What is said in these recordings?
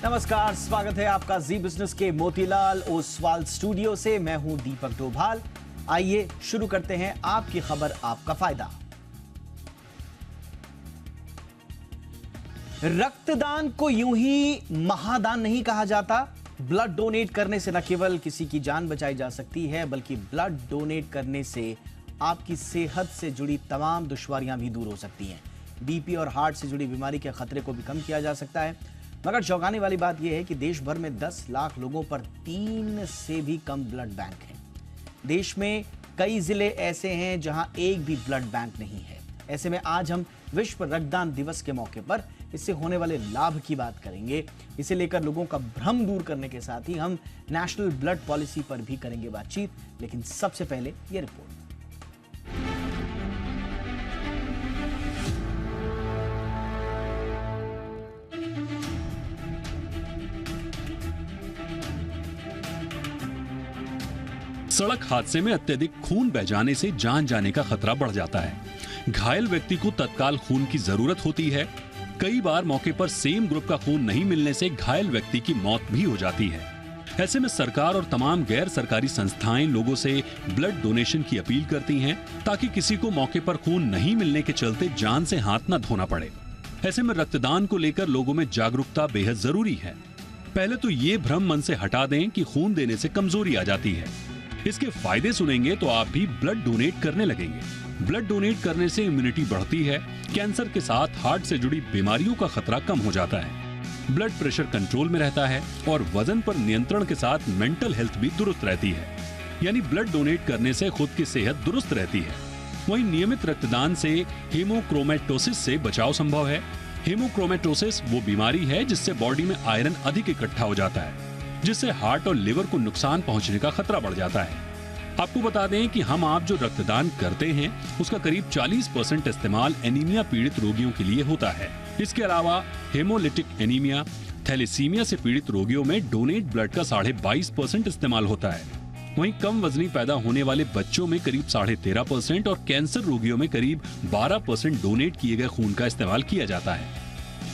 नमस्कार, स्वागत है आपका जी बिजनेस के मोतीलाल ओसवाल स्टूडियो से। मैं हूं दीपक डोभाल। आइए शुरू करते हैं आपकी खबर आपका फायदा। रक्तदान को यूं ही महादान नहीं कहा जाता। ब्लड डोनेट करने से न केवल किसी की जान बचाई जा सकती है, बल्कि ब्लड डोनेट करने से आपकी सेहत से जुड़ी तमाम दुश्वारियां भी दूर हो सकती हैं। बीपी और हार्ट से जुड़ी बीमारी के खतरे को भी कम किया जा सकता है। मगर चौंकाने वाली बात यह है कि देश भर में 10 लाख लोगों पर 3 से भी कम ब्लड बैंक हैं। देश में कई जिले ऐसे हैं जहां एक भी ब्लड बैंक नहीं है। ऐसे में आज हम विश्व रक्तदान दिवस के मौके पर इससे होने वाले लाभ की बात करेंगे। इसे लेकर लोगों का भ्रम दूर करने के साथ ही हम नेशनल ब्लड पॉलिसी पर भी करेंगे बातचीत। लेकिन सबसे पहले ये रिपोर्ट। सड़क हादसे में अत्यधिक खून बह जाने से जान जाने का खतरा बढ़ जाता है। घायल व्यक्ति को तत्काल खून की जरूरत होती है। कई बार मौके पर सेम ग्रुप का खून नहीं मिलने से घायल व्यक्ति की मौत भी हो जाती है। ऐसे में सरकार और तमाम गैर सरकारी संस्थाएं लोगों से ब्लड डोनेशन की अपील करती हैं, ताकि किसी को मौके पर खून नहीं मिलने के चलते जान से हाथ न धोना पड़े। ऐसे में रक्तदान को लेकर लोगों में जागरूकता बेहद जरूरी है। पहले तो ये भ्रम मन से हटा दें कि खून देने से कमजोरी आ जाती है। इसके फायदे सुनेंगे तो आप भी ब्लड डोनेट करने लगेंगे। ब्लड डोनेट करने से इम्यूनिटी बढ़ती है, कैंसर के साथ हार्ट से जुड़ी बीमारियों का खतरा कम हो जाता है, ब्लड प्रेशर कंट्रोल में रहता है और वजन पर नियंत्रण के साथ मेंटल हेल्थ भी दुरुस्त रहती है। यानी ब्लड डोनेट करने से खुद की सेहत दुरुस्त रहती है। वहीं नियमित रक्तदान से हेमोक्रोमेटोसिस से बचाव संभव है। हेमोक्रोमेटोसिस वो बीमारी है जिससे बॉडी में आयरन अधिक इकट्ठा हो जाता है, जिससे हार्ट और लिवर को नुकसान पहुंचने का खतरा बढ़ जाता है। आपको बता दें कि हम आप जो रक्तदान करते हैं उसका करीब 40% इस्तेमाल एनीमिया पीड़ित रोगियों के लिए होता है। इसके अलावा हेमोलिटिक एनीमिया, थैलेसीमिया से पीड़ित रोगियों में डोनेट ब्लड का 22.5% इस्तेमाल होता है। वहीं कम वजनी पैदा होने वाले बच्चों में करीब 13.5% और कैंसर रोगियों में करीब 12% डोनेट किए गए खून का इस्तेमाल किया जाता है।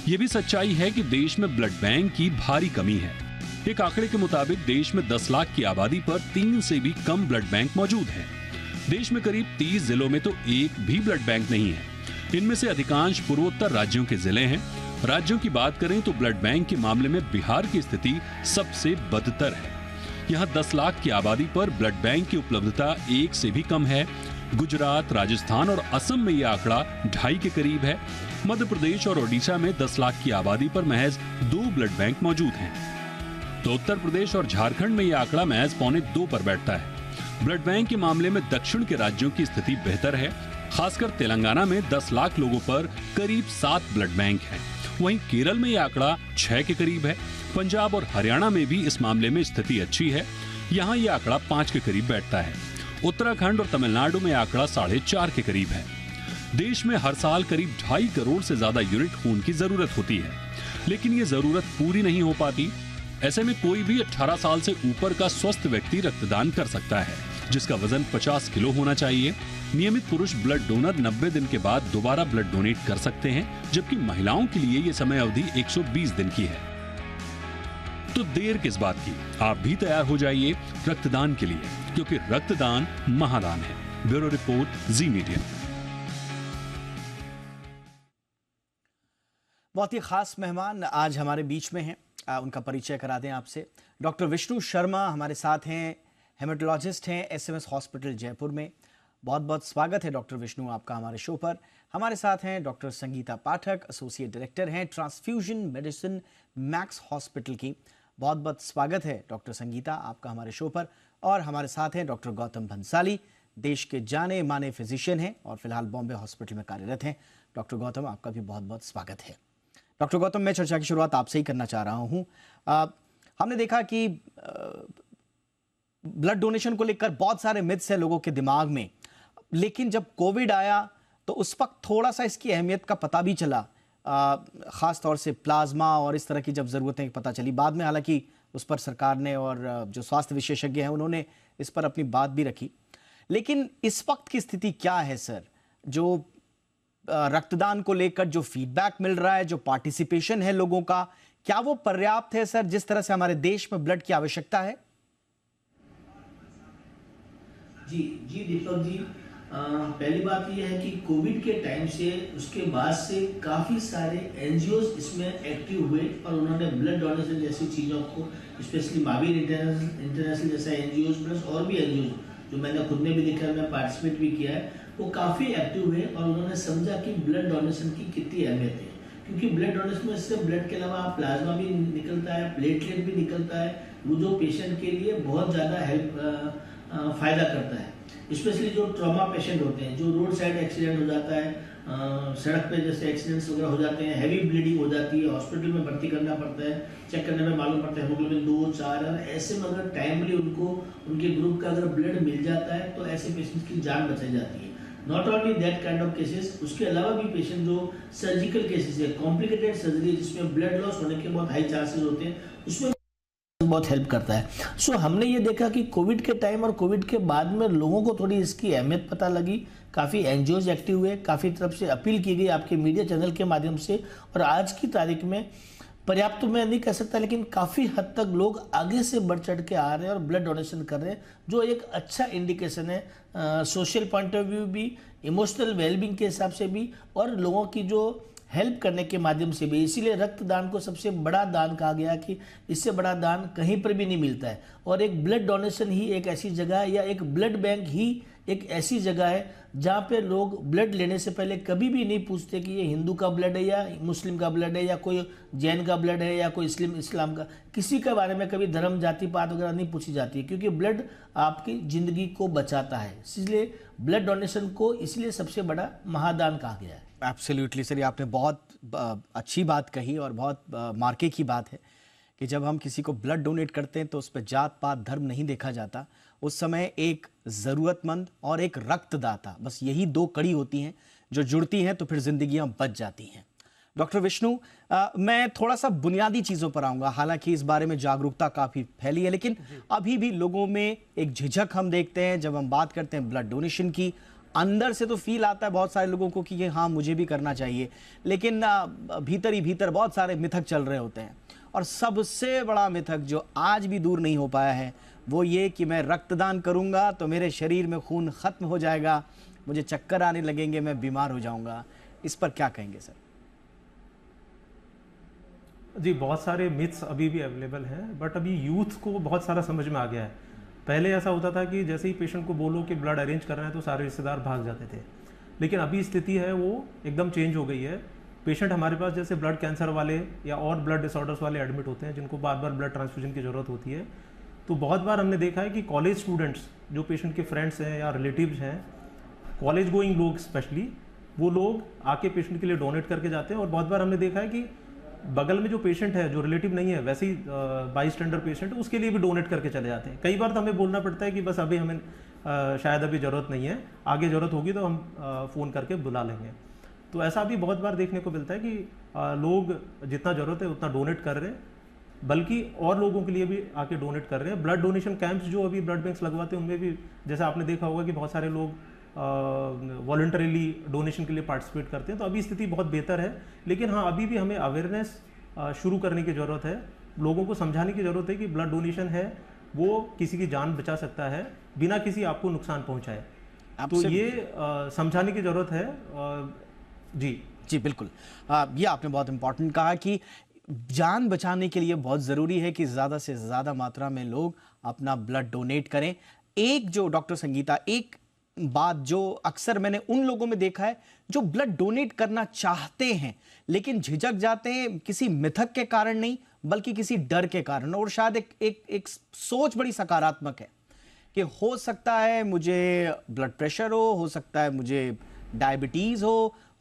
ये भी सच्चाई है कि देश में ब्लड बैंक की भारी कमी है। एक आंकड़े के मुताबिक देश में 10 लाख की आबादी पर 3 से भी कम ब्लड बैंक मौजूद हैं। देश में करीब 30 जिलों में तो एक भी ब्लड बैंक नहीं है। इनमें से अधिकांश पूर्वोत्तर राज्यों के जिले हैं। राज्यों की बात करें तो ब्लड बैंक के मामले में बिहार की स्थिति सबसे बदतर है। यहाँ 10 लाख की आबादी पर ब्लड बैंक की उपलब्धता 1 से भी कम है। गुजरात, राजस्थान और असम में यह आंकड़ा 2.5 के करीब है। मध्य प्रदेश और ओडिशा में 10 लाख की आबादी पर महज 2 ब्लड बैंक मौजूद हैं। तो उत्तर प्रदेश और झारखंड में यह आंकड़ा महज 1.25 पर बैठता है। ब्लड बैंक के मामले में दक्षिण के राज्यों की स्थिति बेहतर है। खासकर तेलंगाना में 10 लाख लोगों पर करीब 7 ब्लड बैंक हैं। वहीं केरल में यह आंकड़ा 6 के करीब है। पंजाब और हरियाणा में भी इस मामले में स्थिति अच्छी है। यहाँ यह आंकड़ा 5 के करीब बैठता है। उत्तराखंड और तमिलनाडु में आंकड़ा 4.5 के करीब है। देश में हर साल करीब 2.5 करोड़ से ज्यादा यूनिट खून की जरूरत होती है, लेकिन ये जरूरत पूरी नहीं हो पाती। ऐसे में कोई भी 18 साल से ऊपर का स्वस्थ व्यक्ति रक्तदान कर सकता है, जिसका वजन 50 किलो होना चाहिए। नियमित पुरुष ब्लड डोनर 90 दिन के बाद दोबारा ब्लड डोनेट कर सकते हैं, जबकि महिलाओं के लिए ये समय अवधि 120 दिन की है। तो देर किस बात की, आप भी तैयार हो जाइए रक्तदान के लिए, क्योंकि रक्तदान महादान है। ब्यूरो रिपोर्ट, जी मीडिया। बहुत ही खास मेहमान आज हमारे बीच में हैं। उनका परिचय करा दें आपसे। डॉक्टर विष्णु शर्मा हमारे साथ हैं, हेमेटोलॉजिस्ट हैं एसएमएस हॉस्पिटल जयपुर में। बहुत बहुत स्वागत है डॉक्टर विष्णु आपका हमारे शो पर। हमारे साथ हैं डॉक्टर संगीता पाठक, एसोसिएट डायरेक्टर हैं ट्रांसफ्यूजन मेडिसिन मैक्स हॉस्पिटल की। बहुत बहुत स्वागत है डॉक्टर संगीता आपका हमारे शो पर। और हमारे साथ हैं डॉक्टर गौतम भंसाली, देश के जाने माने फिजिशियन हैं और फिलहाल बॉम्बे हॉस्पिटल में कार्यरत हैं। डॉक्टर गौतम आपका भी बहुत बहुत स्वागत है। डॉक्टर गौतम, मैं चर्चा की शुरुआत आपसे ही करना चाह रहा हूं। हमने देखा कि ब्लड डोनेशन को लेकर बहुत सारे मिथ्स हैं लोगों के दिमाग में, लेकिन जब कोविड आया तो उस वक्त थोड़ा सा इसकी अहमियत का पता भी चला, खास तौर से प्लाज्मा और इस तरह की जब ज़रूरतें पता चली। बाद में हालांकि उस पर सरकार ने और जो स्वास्थ्य विशेषज्ञ हैं उन्होंने इस पर अपनी बात भी रखी। लेकिन इस वक्त की स्थिति क्या है सर, जो रक्तदान को लेकर जो फीडबैक मिल रहा है, जो पार्टिसिपेशन है लोगों का, क्या वो पर्याप्त है सर, जिस तरह से हमारे देश में ब्लड की आवश्यकता है? जी जी दीपक जी, पहली बात यह है कि कोविड के टाइम से उसके बाद से काफ़ी सारे एनजीओज इसमें एक्टिव हुए और उन्होंने ब्लड डोनेशन जैसी चीज़ों को, स्पेशली महावीर इंटरनेशनल जैसा एनजीओज प्लस और भी एनजीओज जो मैंने खुद ने भी देखा, मैं पार्टिसिपेट भी किया है, वो काफ़ी एक्टिव हुए और उन्होंने समझा कि ब्लड डोनेशन की कितनी अहमियत है। क्योंकि ब्लड डोनेशन में सिर्फ ब्लड के अलावा प्लाज्मा भी निकलता है, प्लेटलेट भी निकलता है, वो जो पेशेंट के लिए बहुत ज़्यादा फ़ायदा करता है। स्पेशली जो ट्रॉमा पेशेंट होते हैं, जो रोड साइड एक्सीडेंट हो जाता है, सड़क पे जैसे एक्सीडेंट्स वगैरह हो जाते हैं, हैवी ब्लीडिंग हो जाती है, हॉस्पिटल में भर्ती करना पड़ता है, चेक करने में मालूम पड़ता है हीमोग्लोबिन 2, 4, और ऐसे में अगर टाइमली उनको उनके ग्रुप का अगर ब्लड मिल जाता है तो ऐसे पेशेंट्स की जान बचाई जाती है। Not only that kind of cases, उसके अलावा भी पेशेंट जो सर्जिकल केसेस है, कॉम्प्लिकेटेड सर्जरी जिसमें ब्लड लॉस होने के बहुत हाई चांसेस होते हैं, उसमें बहुत हेल्प करता है। सो हमने ये देखा कि कोविड के टाइम और कोविड के बाद में लोगों को थोड़ी इसकी अहमियत पता लगी, काफ़ी एनजीओज एक्टिव हुए, काफ़ी तरफ से अपील की गई आपके मीडिया चैनल के माध्यम से, और आज की तारीख में पर्याप्त तो मैं नहीं कह सकता, लेकिन काफ़ी हद तक लोग आगे से बढ़ चढ़ के आ रहे हैं और ब्लड डोनेशन कर रहे हैं, जो एक अच्छा इंडिकेशन है सोशल पॉइंट ऑफ व्यू भी, इमोशनल वेलबींग के हिसाब से भी, और लोगों की जो हेल्प करने के माध्यम से भी। इसीलिए रक्तदान को सबसे बड़ा दान कहा गया कि इससे बड़ा दान कहीं पर भी नहीं मिलता है। और एक ब्लड डोनेशन ही एक ऐसी जगह है, या एक ब्लड बैंक ही एक ऐसी जगह है जहाँ पे लोग ब्लड लेने से पहले कभी भी नहीं पूछते कि ये हिंदू का ब्लड है या मुस्लिम का ब्लड है या कोई जैन का ब्लड है या कोई इस्लाम का, किसी के बारे में कभी धर्म जाति पात वगैरह नहीं पूछी जाती है, क्योंकि ब्लड आपकी ज़िंदगी को बचाता है। इसलिए ब्लड डोनेशन को इसलिए सबसे बड़ा महादान कहा गया है। एब्सोल्युटली सर, ये आपने बहुत अच्छी बात कही और बहुत मार्के की बात है कि जब हम किसी को ब्लड डोनेट करते हैं तो उस पर जात पात धर्म नहीं देखा जाता। उस समय एक ज़रूरतमंद और एक रक्तदाता, बस यही दो कड़ी होती हैं जो जुड़ती हैं तो फिर जिंदगियां बच जाती हैं। डॉक्टर विष्णु, मैं थोड़ा सा बुनियादी चीज़ों पर आऊँगा। हालांकि इस बारे में जागरूकता काफ़ी फैली है, लेकिन अभी भी लोगों में एक झिझक हम देखते हैं जब हम बात करते हैं ब्लड डोनेशन की। अंदर से तो फील आता है बहुत सारे लोगों को कि ये हाँ मुझे भी करना चाहिए, लेकिन भीतर ही भीतर बहुत सारे मिथक चल रहे होते हैं। और सबसे बड़ा मिथक जो आज भी दूर नहीं हो पाया है वो ये कि मैं रक्तदान करूंगा तो मेरे शरीर में खून खत्म हो जाएगा, मुझे चक्कर आने लगेंगे, मैं बीमार हो जाऊंगा। इस पर क्या कहेंगे सर? जी, बहुत सारे मिथ्स अभी भी अवेलेबल हैं, बट अभी यूथ को बहुत सारा समझ में आ गया है। पहले ऐसा होता था कि जैसे ही पेशेंट को बोलो कि ब्लड अरेंज करना है तो सारे रिश्तेदार भाग जाते थे, लेकिन अभी स्थिति है वो एकदम चेंज हो गई है। पेशेंट हमारे पास जैसे ब्लड कैंसर वाले या और ब्लड डिसऑर्डर्स वाले एडमिट होते हैं जिनको बार बार ब्लड ट्रांसफ्यूजन की ज़रूरत होती है, तो बहुत बार हमने देखा है कि कॉलेज स्टूडेंट्स जो पेशेंट के फ्रेंड्स हैं या रिलेटिव्स हैं, कॉलेज गोइंग लोग स्पेशली, वो लोग आके पेशेंट के लिए डोनेट करके जाते हैं। और बहुत बार हमने देखा है कि बगल में जो पेशेंट है, जो रिलेटिव नहीं है, वैसे ही बाई स्टैंडर्ड पेशेंट, उसके लिए भी डोनेट करके चले जाते हैं। कई बार तो हमें बोलना पड़ता है कि बस अभी हमें शायद अभी ज़रूरत नहीं है, आगे ज़रूरत होगी तो हम फ़ोन करके बुला लेंगे। तो ऐसा भी बहुत बार देखने को मिलता है कि लोग जितना ज़रूरत है उतना डोनेट कर रहे हैं, बल्कि और लोगों के लिए भी आके डोनेट कर रहे हैं। ब्लड डोनेशन कैंप्स जो अभी ब्लड बैंक्स लगवाते हैं उनमें भी जैसे आपने देखा होगा कि बहुत सारे लोग वॉलंटरीली डोनेशन के लिए पार्टिसिपेट करते हैं। तो अभी स्थिति बहुत बेहतर है, लेकिन हाँ अभी भी हमें अवेयरनेस शुरू करने की ज़रूरत है। लोगों को समझाने की ज़रूरत है कि ब्लड डोनेशन है वो किसी की जान बचा सकता है बिना किसी आपको नुकसान पहुंचाए। तो ये समझाने की ज़रूरत है। जी बिल्कुल। ये आपने बहुत इंपॉर्टेंट कहा कि जान बचाने के लिए बहुत ज़रूरी है कि ज़्यादा से ज़्यादा मात्रा में लोग अपना ब्लड डोनेट करें। एक जो डॉक्टर संगीता, एक बात जो अक्सर मैंने उन लोगों में देखा है जो ब्लड डोनेट करना चाहते हैं लेकिन झिझक जाते हैं, किसी मिथक के कारण नहीं बल्कि किसी डर के कारण। और शायद एक सोच बड़ी सकारात्मक है कि हो सकता है मुझे ब्लड प्रेशर हो सकता है मुझे डायबिटीज़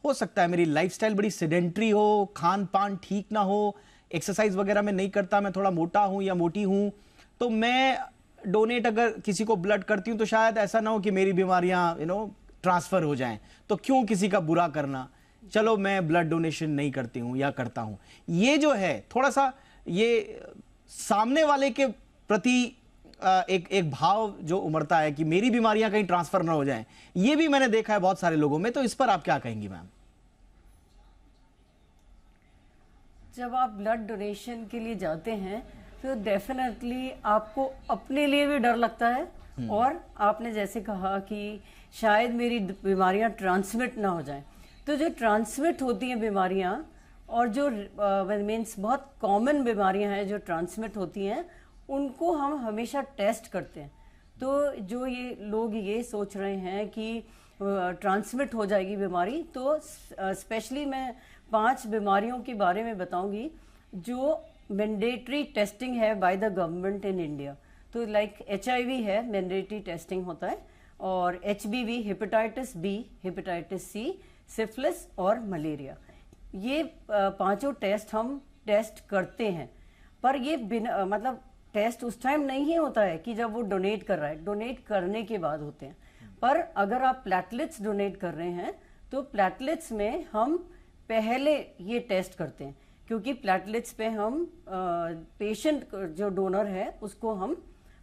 हो सकता है मेरी लाइफस्टाइल बड़ी सेडेंट्री हो, खान पान ठीक ना हो, एक्सरसाइज वगैरह मैं नहीं करता, मैं थोड़ा मोटा हूं या मोटी हूं, तो मैं डोनेट अगर किसी को ब्लड करती हूं तो शायद ऐसा ना हो कि मेरी बीमारियां ट्रांसफर हो जाएं, तो क्यों किसी का बुरा करना, चलो मैं ब्लड डोनेशन नहीं करती हूं या करता हूं। ये जो है थोड़ा सा ये सामने वाले के प्रति एक भाव जो उमड़ता है कि मेरी बीमारियां कहीं ट्रांसफर ना हो जाएं, ये भी मैंने देखा है बहुत सारे लोगों में। तो इस पर आप क्या कहेंगी मैम? जब आप ब्लड डोनेशन के लिए जाते हैं तो डेफिनेटली आपको अपने लिए भी डर लगता है, और आपने जैसे कहा कि शायद मेरी बीमारियां ट्रांसमिट ना हो जाएं, तो जो ट्रांसमिट होती हैं बीमारियां और जो मीन्स बहुत कॉमन बीमारियां हैं जो ट्रांसमिट होती हैं, उनको हम हमेशा टेस्ट करते हैं। तो जो ये लोग ये सोच रहे हैं कि ट्रांसमिट हो जाएगी बीमारी, तो स्पेशली मैं 5 बीमारियों के बारे में बताऊंगी जो मैंडेटरी टेस्टिंग है by the government in India. तो लाइक HIV है, मैंडेटरी टेस्टिंग होता है, और HBV, hepatitis B, hepatitis C, syphilis और मलेरिया, ये 5 टेस्ट हम टेस्ट करते हैं। पर ये बिना मतलब टेस्ट उस टाइम नहीं होता है कि जब वो डोनेट कर रहा है, डोनेट करने के बाद होते हैं। पर अगर आप प्लेटलेट्स डोनेट कर रहे हैं तो प्लेटलेट्स में हम पहले ये टेस्ट करते हैं, क्योंकि प्लेटलेट्स पे हम पेशेंट जो डोनर है उसको हम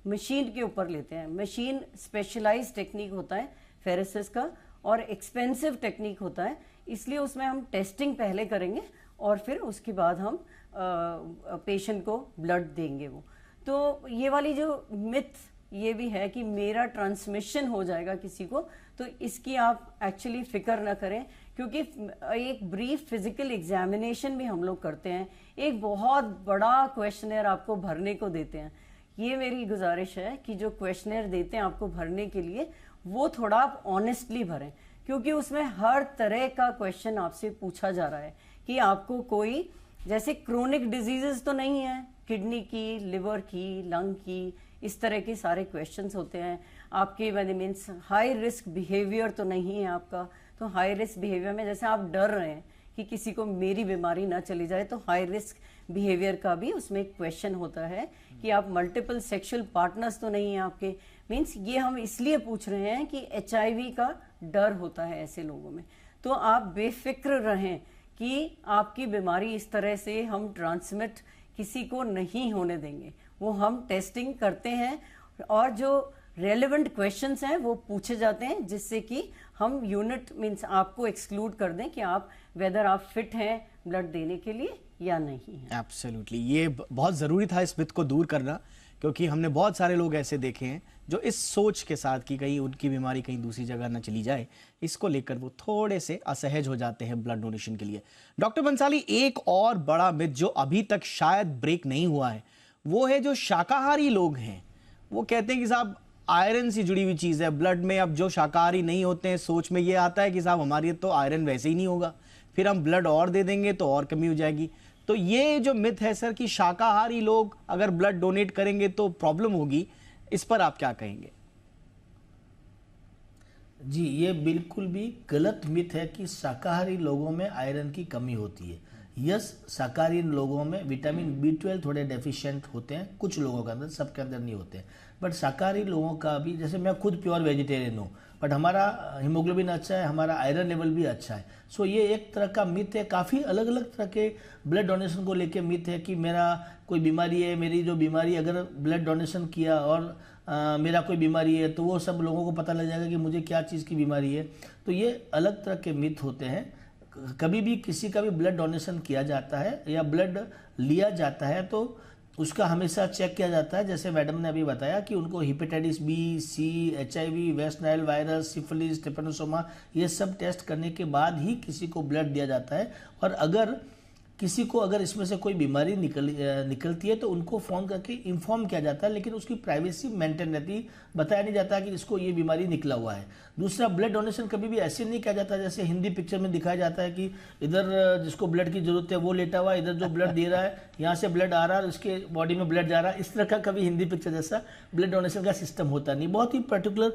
मशीन के ऊपर लेते हैं। मशीन स्पेशलाइज्ड टेक्निक होता है फेरेसिस का, और एक्सपेंसिव टेक्निक होता है, इसलिए उसमें हम टेस्टिंग पहले करेंगे और फिर उसके बाद हम पेशेंट को ब्लड देंगे। वो तो ये वाली जो मिथ ये भी है कि मेरा ट्रांसमिशन हो जाएगा किसी को, तो इसकी आप एक्चुअली फिक्र ना करें, क्योंकि एक ब्रीफ फिजिकल एग्जामिनेशन भी हम लोग करते हैं, एक बहुत बड़ा क्वेश्चनर आपको भरने को देते हैं। ये मेरी गुजारिश है कि जो क्वेश्चनर देते हैं आपको भरने के लिए, वो थोड़ा आप ऑनेस्टली भरें, क्योंकि उसमें हर तरह का क्वेश्चन आपसे पूछा जा रहा है कि आपको कोई जैसे क्रोनिक डिजीजेस तो नहीं है, किडनी की, लिवर की, लंग की, इस तरह के सारे क्वेश्चंस होते हैं। आपके मीन्स हाई रिस्क बिहेवियर तो नहीं है आपका, तो हाई रिस्क बिहेवियर में जैसे आप डर रहे हैं कि किसी को मेरी बीमारी ना चली जाए, तो हाई रिस्क बिहेवियर का भी उसमें एक क्वेश्चन होता है कि आप मल्टीपल सेक्सुअल पार्टनर्स तो नहीं है आपके। मीन्स ये हम इसलिए पूछ रहे हैं कि HIV का डर होता है ऐसे लोगों में। तो आप बेफिक्र रहें कि आपकी बीमारी इस तरह से हम ट्रांसमिट किसी को नहीं होने देंगे। वो हम टेस्टिंग करते हैं और जो रेलेवेंट क्वेश्चंस हैं वो पूछे जाते हैं, जिससे कि हम यूनिट मीन्स आपको एक्सक्लूड कर दें कि आप वेदर आप फिट हैं ब्लड देने के लिए या नहीं है। एब्सोल्युटली, ये बहुत ज़रूरी था इस मिथ को दूर करना, क्योंकि हमने बहुत सारे लोग ऐसे देखे हैं जो इस सोच के साथ कि कहीं उनकी बीमारी कहीं दूसरी जगह ना चली जाए, इसको लेकर वो थोड़े से असहज हो जाते हैं ब्लड डोनेशन के लिए। डॉक्टर बंसाली, एक और बड़ा मिथ जो अभी तक शायद ब्रेक नहीं हुआ है, वो है जो शाकाहारी लोग हैं, वो कहते हैं कि साहब आयरन से जुड़ी हुई चीज़ है ब्लड में। अब जो शाकाहारी नहीं होते हैं, सोच में ये आता है कि साहब हमारी तो आयरन वैसे ही नहीं होगा, फिर हम ब्लड और दे देंगे तो और कमी हो जाएगी। तो ये जो मिथ है सर कि शाकाहारी लोग अगर ब्लड डोनेट करेंगे तो प्रॉब्लम होगी, इस पर आप क्या कहेंगे? जी, ये बिल्कुल भी गलत मिथ है कि शाकाहारी लोगों में आयरन की कमी होती है। यस, शाकाहारी लोगों में विटामिन B12 थोड़े डेफिशिएंट होते हैं, कुछ लोगों के अंदर, सबके अंदर नहीं होते हैं। बट शाकाहारी लोगों का भी, जैसे मैं खुद प्योर वेजिटेरियन हूँ, बट हमारा हीमोग्लोबिन अच्छा है, हमारा आयरन लेवल भी अच्छा है। सो ये एक तरह का मिथ है। काफ़ी अलग अलग तरह के ब्लड डोनेशन को लेके मिथ है कि मेरा कोई बीमारी है, मेरी जो बीमारी अगर ब्लड डोनेशन किया और मेरा कोई बीमारी है तो वो सब लोगों को पता लग जाएगा कि मुझे क्या चीज़ की बीमारी है। तो ये अलग तरह के मिथ होते हैं। कभी भी किसी का भी ब्लड डोनेशन किया जाता है या ब्लड लिया जाता है तो उसका हमेशा चेक किया जाता है, जैसे मैडम ने अभी बताया कि उनको hepatitis B, C, HIV, West Nile virus, syphilis, Trypanosoma, ये सब टेस्ट करने के बाद ही किसी को ब्लड दिया जाता है। और अगर किसी को अगर इसमें से कोई बीमारी निकलती है तो उनको फ़ोन करके इन्फॉर्म किया जाता है, लेकिन उसकी प्राइवेसी मेंटेन रहती, बताया नहीं जाता कि इसको ये बीमारी निकला हुआ है। दूसरा, ब्लड डोनेशन कभी भी ऐसे नहीं किया जाता जैसे हिंदी पिक्चर में दिखाया जाता है कि इधर जिसको ब्लड की जरूरत है वो लेटा हुआ है, इधर जो ब्लड दे रहा है यहाँ से ब्लड आ रहा है, उसके बॉडी में ब्लड जा रहा है। इस तरह का कभी हिंदी पिक्चर जैसा ब्लड डोनेशन का सिस्टम होता नहीं। बहुत ही पर्टिकुलर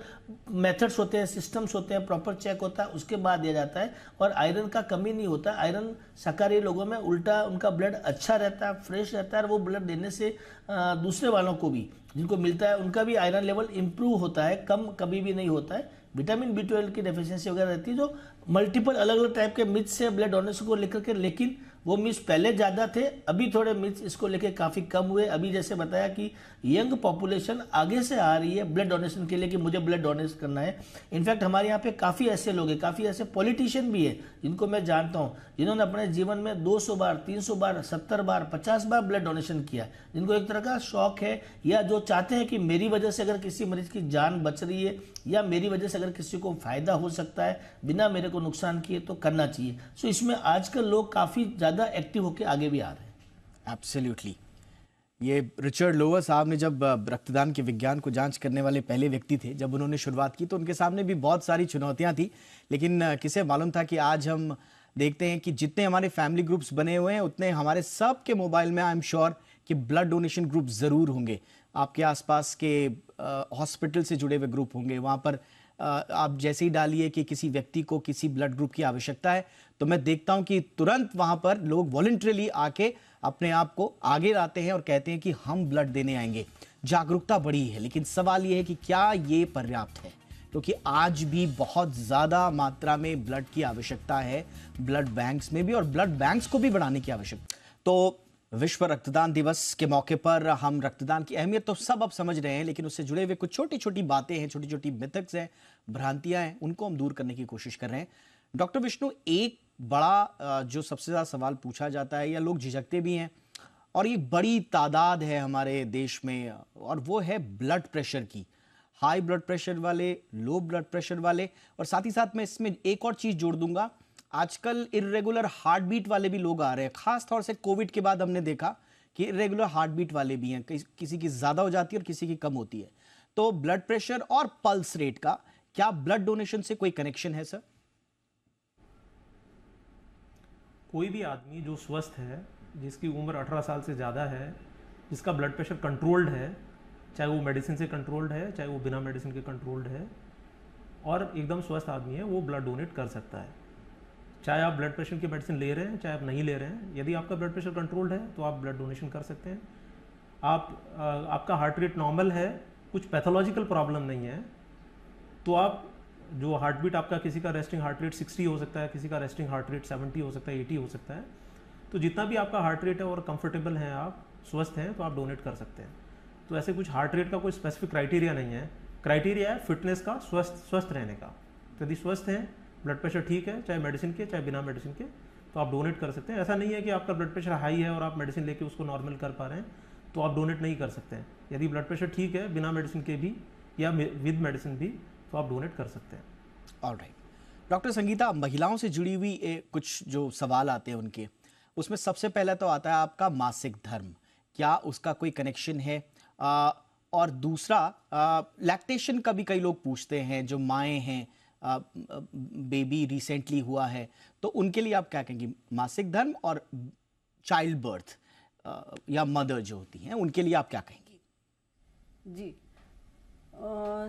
मेथड्स होते हैं, सिस्टम्स होते हैं, प्रॉपर चेक होता है, उसके बाद दिया जाता है। और आयरन का कमी नहीं होता। आयरन शाकाहारी लोगों में उल्टा उनका ब्लड अच्छा रहता है, फ्रेश रहता है, और वो ब्लड देने से दूसरे वालों को भी जिनको मिलता है उनका भी आयरन लेवल इंप्रूव होता है, कम कभी भी नहीं होता है। विटामिन B12 की डेफिशिएंसी वगैरह रहती है, जो मल्टीपल अलग अलग टाइप के मिथ से ब्लड डोनेशन को लेकर के, लेकिन वो मिस पहले ज़्यादा थे, अभी थोड़े मिस इसको लेके काफ़ी कम हुए। अभी जैसे बताया कि यंग पॉपुलेशन आगे से आ रही है ब्लड डोनेशन के लिए कि मुझे ब्लड डोनेट करना है। इनफैक्ट हमारे यहाँ पे काफ़ी ऐसे लोग हैं, काफ़ी ऐसे पॉलिटिशियन भी है जिनको मैं जानता हूँ, जिन्होंने अपने जीवन में 200 बार, 300 बार, 70 बार, 50 बार ब्लड डोनेशन किया, जिनको एक तरह का शौक है, या जो चाहते हैं कि मेरी वजह से अगर किसी मरीज की जान बच रही है या मेरी वजह से अगर किसी को फायदा हो सकता है बिना मेरे को नुकसान किए तो करना चाहिए। सो इसमें आजकल लोग काफ़ी ज़्यादा एक्टिव होकर आगे भी आ रहे हैं। एब्सोल्युटली। ये रिचर्ड लोवर साहब ने जब रक्तदान के विज्ञान को जांच करने वाले पहले व्यक्ति थे, जब उन्होंने शुरुआत की तो उनके सामने भी बहुत सारी चुनौतियां थी, लेकिन किसे मालूम था कि आज हम देखते हैं कि जितने हमारे फैमिली ग्रुप्स बने हुए हैं उतने हमारे सब के मोबाइल में आई एम श्योर कि ब्लड डोनेशन ग्रुप ज़रूर होंगे। आपके आसपास के हॉस्पिटल से जुड़े हुए ग्रुप होंगे, वहाँ पर आप जैसे ही डालिए कि किसी व्यक्ति को किसी ब्लड ग्रुप की आवश्यकता है तो मैं देखता हूं कि तुरंत वहां पर लोग वॉलंटरीली आके अपने आप को आगे लाते हैं और कहते हैं कि हम ब्लड देने आएंगे। जागरूकता बढ़ी है, लेकिन सवाल यह है कि क्या ये पर्याप्त है, क्योंकि आज भी बहुत ज़्यादा मात्रा में ब्लड की आवश्यकता है, ब्लड बैंक्स में भी, और ब्लड बैंक्स को भी बढ़ाने की आवश्यकता। तो विश्व रक्तदान दिवस के मौके पर हम रक्तदान की अहमियत तो सब अब समझ रहे हैं, लेकिन उससे जुड़े हुए कुछ छोटी छोटी बातें हैं, छोटी छोटी मिथक्स हैं, भ्रांतियां हैं, उनको हम दूर करने की कोशिश कर रहे हैं। डॉक्टर विष्णु, एक बड़ा जो सबसे ज़्यादा सवाल पूछा जाता है या लोग झिझकते भी हैं, और ये बड़ी तादाद है हमारे देश में, और वो है ब्लड प्रेशर की। हाई ब्लड प्रेशर वाले, लो ब्लड प्रेशर वाले, और साथ ही साथ मैं इसमें एक और चीज़ जोड़ दूंगा, आजकल इर्रेगुलर हार्ट बीट वाले भी लोग आ रहे हैं। खास तौर से कोविड के बाद हमने देखा कि इर्रेगुलर हार्ट बीट वाले भी हैं, किसी की ज़्यादा हो जाती है और किसी की कम होती है। तो ब्लड प्रेशर और पल्स रेट का क्या ब्लड डोनेशन से कोई कनेक्शन है सर? कोई भी आदमी जो स्वस्थ है, जिसकी उम्र 18 साल से ज़्यादा है, जिसका ब्लड प्रेशर कंट्रोल्ड है, चाहे वो मेडिसिन से कंट्रोल्ड है, चाहे वो बिना मेडिसिन के कंट्रोल्ड है, और एकदम स्वस्थ आदमी है, वो ब्लड डोनेट कर सकता है। चाहे आप ब्लड प्रेशर की मेडिसिन ले रहे हैं, चाहे आप नहीं ले रहे हैं, यदि आपका ब्लड प्रेशर कंट्रोल्ड है तो आप ब्लड डोनेशन कर सकते हैं। आपका हार्ट रेट नॉर्मल है, कुछ पैथोलॉजिकल प्रॉब्लम नहीं है, तो आप जो हार्ट बीट आपका, किसी का रेस्टिंग हार्ट रेट 60 हो सकता है, किसी का रेस्टिंग हार्ट रेट 70 हो सकता है, 80 हो सकता है, तो जितना भी आपका हार्ट रेट है और कंफर्टेबल हैं, आप स्वस्थ हैं, तो आप डोनेट कर सकते हैं। तो ऐसे कुछ हार्ट रेट का कोई स्पेसिफिक क्राइटेरिया नहीं है। क्राइटेरिया है फिटनेस का, स्वस्थ रहने का। तो यदि स्वस्थ हैं, ब्लड प्रेशर ठीक है, चाहे मेडिसिन के चाहे बिना मेडिसिन के, तो आप डोनेट कर सकते हैं। ऐसा नहीं है कि आपका ब्लड प्रेशर हाई है और आप मेडिसिन लेके उसको नॉर्मल कर पा रहे हैं तो आप डोनेट नहीं कर सकते हैं। यदि ब्लड प्रेशर ठीक है, बिना मेडिसिन के भी या विद मेडिसिन भी, तो आप डोनेट कर सकते हैं। ऑलराइट। डॉक्टर संगीता, महिलाओं से जुड़ी हुई कुछ जो सवाल आते हैं उनके, उसमें सबसे पहला तो आता है आपका मासिक धर्म, क्या उसका कोई कनेक्शन है? और दूसरा, लैक्टेशन का भी कई लोग पूछते हैं, जो माएँ हैं, बेबी रिसेंटली हुआ है, तो उनके लिए आप क्या कहेंगे? मासिक धर्म और चाइल्ड बर्थ या मदर जो होती हैं, उनके लिए आप क्या कहेंगी? जी,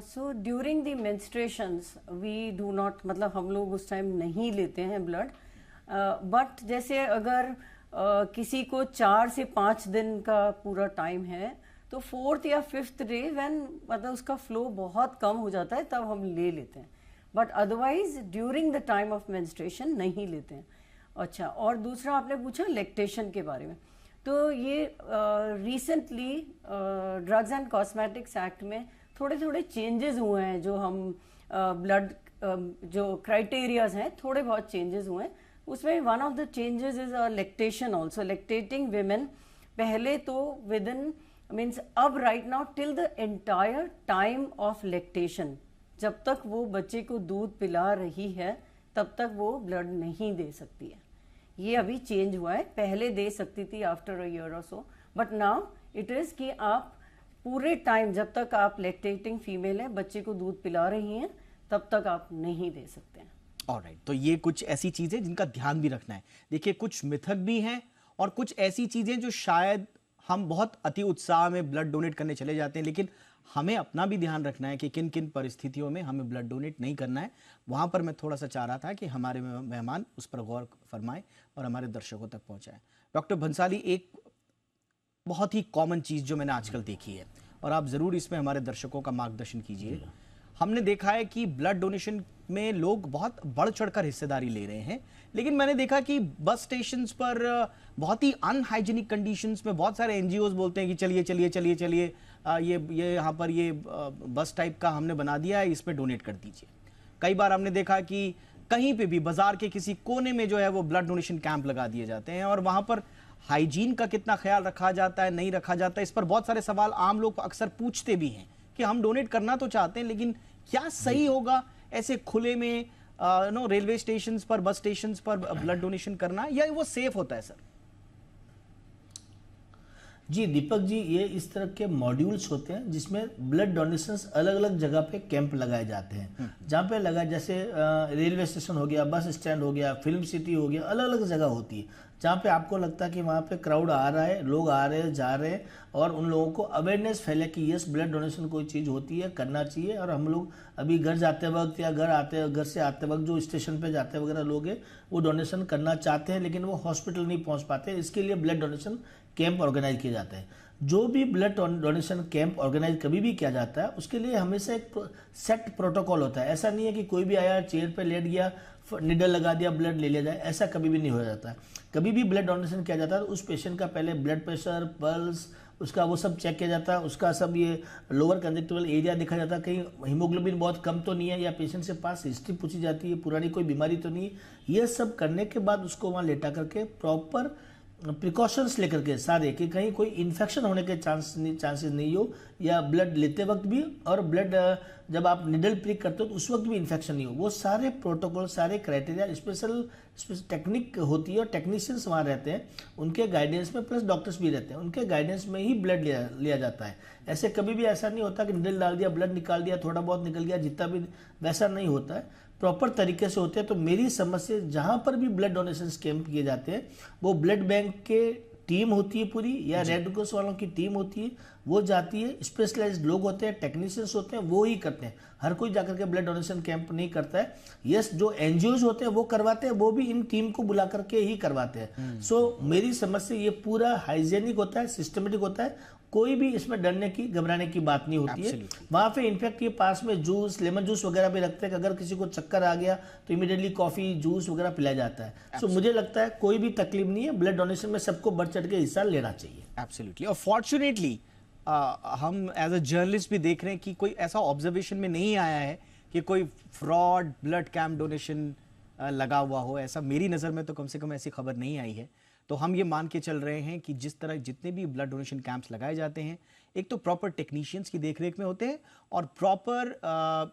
so during the menstruations we do not, मतलब हम लोग उस टाइम नहीं लेते हैं ब्लड, बट जैसे अगर किसी को 4 से 5 दिन का पूरा टाइम है तो 4th या 5th डे व्हेन मतलब उसका फ्लो बहुत कम हो जाता है तब हम ले लेते हैं, but otherwise during the time of menstruation नहीं लेते हैं। अच्छा, और दूसरा आपने पूछा लैक्टेशन के बारे में, तो ये recently drugs and cosmetics act में थोड़े थोड़े चेंजेस हुए हैं, जो हम ब्लड जो क्राइटेरियाज हैं थोड़े बहुत चेंजेस हुए हैं। उसमें one of the changes is lactation also, lactating women पहले तो विद इन मीन्स अब right now till the entire time of lactation, जब तक वो बच्चे को दूध पिला रही है तब तक वो ब्लड नहीं दे सकती है। ये अभी चेंज हुआ है, पहले दे सकती थी आफ्टर अ ईयर और सो, बट नाउ इट इज कि आप पूरे टाइम जब तक आप लैक्टेटिंग फीमेल है, बच्चे को दूध पिला रही हैं, तब तक आप नहीं दे सकते हैं। ऑलराइट, तो ये कुछ ऐसी चीजें जिनका ध्यान भी रखना है। देखिए, कुछ मिथक भी हैं और कुछ ऐसी चीजें जो शायद हम बहुत अति उत्साह में ब्लड डोनेट करने चले जाते हैं, लेकिन हमें अपना भी ध्यान रखना है कि किन किन परिस्थितियों में हमें ब्लड डोनेट नहीं करना है। वहाँ पर मैं थोड़ा सा चाह रहा था कि हमारे मेहमान उस पर गौर फरमाएं और हमारे दर्शकों तक पहुँचाएं। डॉक्टर भंसाली, एक बहुत ही कॉमन चीज़ जो मैंने आजकल देखी है, और आप ज़रूर इसमें हमारे दर्शकों का मार्गदर्शन कीजिए। हमने देखा है कि ब्लड डोनेशन में लोग बहुत बढ़ चढ़कर हिस्सेदारी ले रहे हैं, लेकिन मैंने देखा कि बस स्टेशंस पर बहुत ही अनहाइजीनिक कंडीशंस में बहुत सारे एनजीओज बोलते हैं कि चलिए चलिए चलिए चलिए, ये यहाँ पर ये बस टाइप का हमने बना दिया है, इस पे डोनेट कर दीजिए। कई बार हमने देखा कि कहीं पे भी बाजार के किसी कोने में जो है वो ब्लड डोनेशन कैंप लगा दिए जाते हैं, और वहां पर हाइजीन का कितना ख्याल रखा जाता है, नहीं रखा जाता है, इस पर बहुत सारे सवाल आम लोग अक्सर पूछते भी हैं कि हम डोनेट करना तो चाहते हैं, लेकिन क्या सही होगा ऐसे खुले में रेलवे स्टेशन पर, बस स्टेशन पर ब्लड डोनेशन करना, या वो सेफ होता है सर? जी दीपक जी, ये इस तरह के मॉड्यूल्स होते हैं जिसमें ब्लड डोनेशंस अलग अलग जगह पे कैंप लगाए जाते हैं। जहाँ पे लगा, जैसे रेलवे स्टेशन हो गया, बस स्टैंड हो गया, फिल्म सिटी हो गया, अलग अलग जगह होती है जहाँ पे आपको लगता है कि वहाँ पे क्राउड आ रहा है, लोग आ रहे हैं, जा रहे हैं, और उन लोगों को अवेयरनेस फैले कि यस, ब्लड डोनेशन कोई चीज़ होती है, करना चाहिए। और हम लोग अभी घर जाते वक्त या घर से आते वक्त जो स्टेशन पे जाते वगैरह लोग हैं, वो डोनेशन करना चाहते हैं, लेकिन वो हॉस्पिटल नहीं पहुँच पाते। इसके लिए ब्लड डोनेशन कैंप ऑर्गेनाइज किए जाते हैं। जो भी ब्लड डोनेशन कैंप ऑर्गेनाइज कभी भी किया जाता है, उसके लिए हमेशा एक सेट प्रोटोकॉल होता है। ऐसा नहीं है कि कोई भी आया, चेयर पे लेट गया, निडल लगा दिया, ब्लड ले लिया जाए, ऐसा कभी भी नहीं हो जाता है। कभी भी ब्लड डोनेशन किया जाता है तो उस पेशेंट का पहले ब्लड प्रेशर, पल्स, उसका वो सब चेक किया जाता है, उसका सब ये लोअर कंजक्टिवल एरिया देखा जाता है, कहीं हीमोग्लोबिन बहुत कम तो नहीं है, या पेशेंट से पास हिस्ट्री पूछी जाती है, पुरानी कोई बीमारी तो नहीं है। ये सब करने के बाद उसको वहाँ लेटा करके प्रॉपर प्रिकॉशंस लेकर के सारे, कि कहीं कोई इन्फेक्शन होने के चांसेस नहीं हो, या ब्लड लेते वक्त भी, और ब्लड जब आप निडल प्रिक करते हो तो उस वक्त भी इन्फेक्शन नहीं हो। वो सारे प्रोटोकॉल, सारे क्राइटेरिया, स्पेशल टेक्निक होती है, और टेक्नीशियंस वहाँ रहते हैं, उनके गाइडेंस में, प्लस डॉक्टर्स भी रहते हैं, उनके गाइडेंस में ही ब्लड लिया जाता है। ऐसे कभी भी ऐसा नहीं होता कि निडल डाल दिया, ब्लड निकाल दिया, थोड़ा बहुत निकल गया, जितना भी, वैसा नहीं होता है, प्रॉपर तरीके से होते हैं। तो मेरी समझ से जहाँ पर भी ब्लड डोनेशन कैंप किए जाते हैं, वो ब्लड बैंक के टीम होती है पूरी, या रेड क्रॉस वालों की टीम होती है, वो जाती है, स्पेशलाइज्ड लोग होते हैं, टेक्नीशियंस होते हैं, वो ही करते हैं। हर कोई जाकर के ब्लड डोनेशन कैंप नहीं करता है। यस, जो एनजीओज होते हैं वो करवाते हैं, वो भी इन टीम को बुला करके ही करवाते हैं। सो मेरी समझ से ये पूरा हाइजेनिक होता है, सिस्टमेटिक होता है, कोई भी इसमें डरने की, घबराने की बात नहीं होती है। वहां पे इनफैक्ट ये पास में जूस, लेमन जूस वगैरह भी रखते हैं कि अगर किसी को चक्कर आ गया तो इमीडिएटली कॉफी, जूस वगैरह पिलाया जाता है। सो मुझे लगता है कोई भी तकलीफ नहीं है, ब्लड डोनेशन में सबको बढ़ चढ़ के हिस्सा लेना चाहिए। एब्सोल्युटली। और फॉर्चुनेटली हम एज अ जर्नलिस्ट भी देख रहे हैं कि कोई ऐसा ऑब्जर्वेशन में नहीं आया है कि कोई फ्रॉड ब्लड कैंप डोनेशन लगा हुआ हो। ऐसा मेरी नज़र में तो कम से कम ऐसी खबर नहीं आई है। तो हम ये मान के चल रहे हैं कि जिस तरह जितने भी ब्लड डोनेशन कैंप्स लगाए जाते हैं, एक तो प्रॉपर टेक्नीशियंस की देखरेख में होते हैं, और प्रॉपर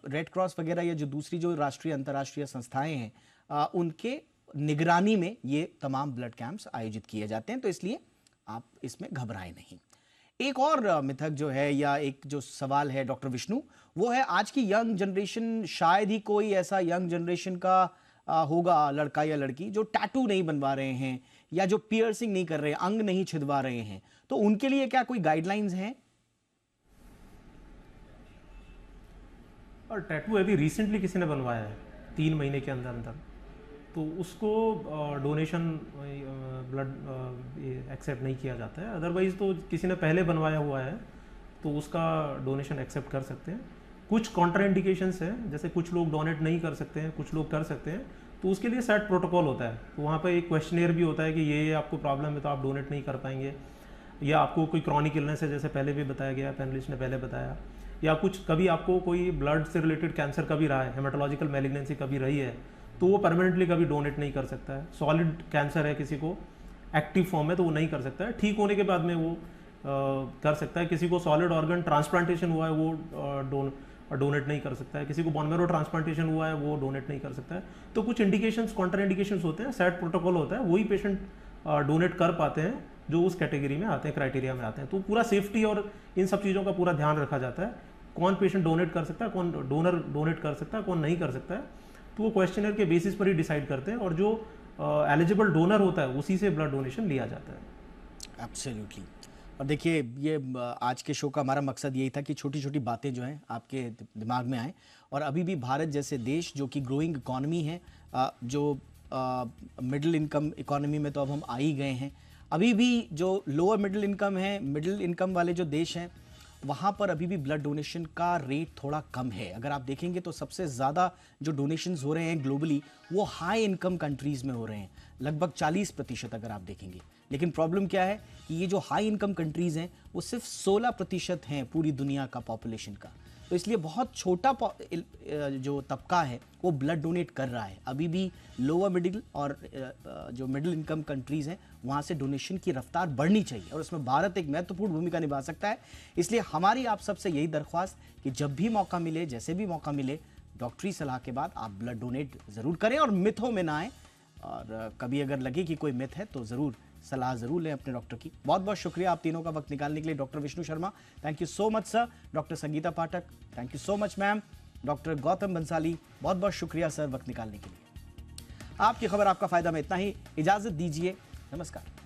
रेड क्रॉस वगैरह या जो दूसरी जो राष्ट्रीय अंतर्राष्ट्रीय संस्थाएं हैं उनके निगरानी में ये तमाम ब्लड कैंप्स आयोजित किए जाते हैं। तो इसलिए आप इसमें घबराएं नहीं। एक और मिथक जो है, या एक जो सवाल है डॉक्टर विष्णु, वो है आज की यंग जनरेशन, शायद ही कोई ऐसा यंग जनरेशन का होगा लड़का या लड़की जो टैटू नहीं बनवा रहे हैं, या जो पियर्सिंग नहीं कर रहे हैं, अंग नहीं छिदवा रहे हैं। तो उनके लिए क्या कोई गाइडलाइंस हैं? और टैटू अभी रिसेंटली किसी ने बनवाया है 3 महीने के अंदर अंदर, तो उसको डोनेशन ब्लड एक्सेप्ट नहीं किया जाता है। अदरवाइज तो किसी ने पहले बनवाया हुआ है तो उसका डोनेशन एक्सेप्ट कर सकते हैं। कुछ कॉन्ट्रा इंडिकेशंस हैं, जैसे कुछ लोग डोनेट नहीं कर सकते हैं, कुछ लोग कर सकते हैं, तो उसके लिए सेट प्रोटोकॉल होता है। तो वहाँ पर एक क्वेश्चनियर भी होता है कि ये आपको प्रॉब्लम है तो आप डोनेट नहीं कर पाएंगे, या आपको कोई क्रॉनिक इलनेस है, जैसे पहले भी बताया गया, पैनलिस्ट ने पहले बताया, या कुछ कभी आपको कोई ब्लड से रिलेटेड कैंसर कभी रहा है, हेमाटोलॉजिकल मैलिग्नेंसी कभी रही है, तो वो परमानेंटली कभी डोनेट नहीं कर सकता है। सॉलिड कैंसर है किसी को, एक्टिव फॉर्म में, तो वो नहीं कर सकता है। ठीक होने के बाद में वो कर सकता है। किसी को सॉलिड ऑर्गन ट्रांसप्लांटेशन हुआ है वो डोनेट नहीं कर सकता है। किसी को बोन मैरो ट्रांसप्लांटेशन हुआ है वो डोनेट नहीं कर सकता है। तो कुछ इंडिकेशंस, कॉन्ट्रा इंडिकेशंस होते हैं, सेट प्रोटोकॉल होता है, वही पेशेंट डोनेट कर पाते हैं जो उस कैटेगरी में आते हैं, क्राइटेरिया में आते हैं। तो पूरा सेफ्टी और इन सब चीज़ों का पूरा ध्यान रखा जाता है। कौन पेशेंट डोनेट कर सकता है, कौन डोनर डोनेट कर सकता है, कौन नहीं कर सकता है, तो वो क्वेश्चनर के बेसिस पर ही डिसाइड करते हैं, और जो एलिजिबल डोनर होता है उसी से ब्लड डोनेशन लिया जाता है। एब्सोल्युटली। और देखिए, ये आज के शो का हमारा मकसद यही था कि छोटी छोटी बातें जो हैं आपके दिमाग में आएँ। और अभी भी भारत जैसे देश जो कि ग्रोइंग इकॉनमी है, जो मिडिल इनकम इकॉनमी में तो अब हम आ ही गए हैं, अभी भी जो लोअर मिडिल इनकम है, मिडिल इनकम वाले जो देश हैं वहाँ पर अभी भी ब्लड डोनेशन का रेट थोड़ा कम है। अगर आप देखेंगे तो सबसे ज़्यादा जो डोनेशंस हो रहे हैं ग्लोबली वो हाई इनकम कंट्रीज़ में हो रहे हैं, लगभग 40% अगर आप देखेंगे। लेकिन प्रॉब्लम क्या है कि ये जो हाई इनकम कंट्रीज़ हैं वो सिर्फ 16% हैं पूरी दुनिया का पॉपुलेशन का। तो इसलिए बहुत छोटा जो तबका है वो ब्लड डोनेट कर रहा है। अभी भी लोअर मिडिल और जो मिडिल इनकम कंट्रीज़ हैं वहाँ से डोनेशन की रफ्तार बढ़नी चाहिए और उसमें भारत एक महत्वपूर्ण भूमिका निभा सकता है। इसलिए हमारी आप सबसे यही दरख्वास्त कि जब भी मौका मिले, जैसे भी मौका मिले, डॉक्टरी सलाह के बाद आप ब्लड डोनेट ज़रूर करें और मिथों में ना आए। और कभी अगर लगे कि कोई मिथ है तो ज़रूर सलाह ज़रूर लें अपने डॉक्टर की। बहुत बहुत शुक्रिया आप तीनों का वक्त निकालने के लिए। Doctor Vishnu Sharma, thank you so much sir. Doctor Sangeeta Pathak, thank you so much ma'am. Doctor Gautam Bansali, बहुत बहुत शुक्रिया सर वक्त निकालने के लिए। आपकी खबर आपका फायदा में इतना ही। इजाज़त दीजिए, नमस्कार।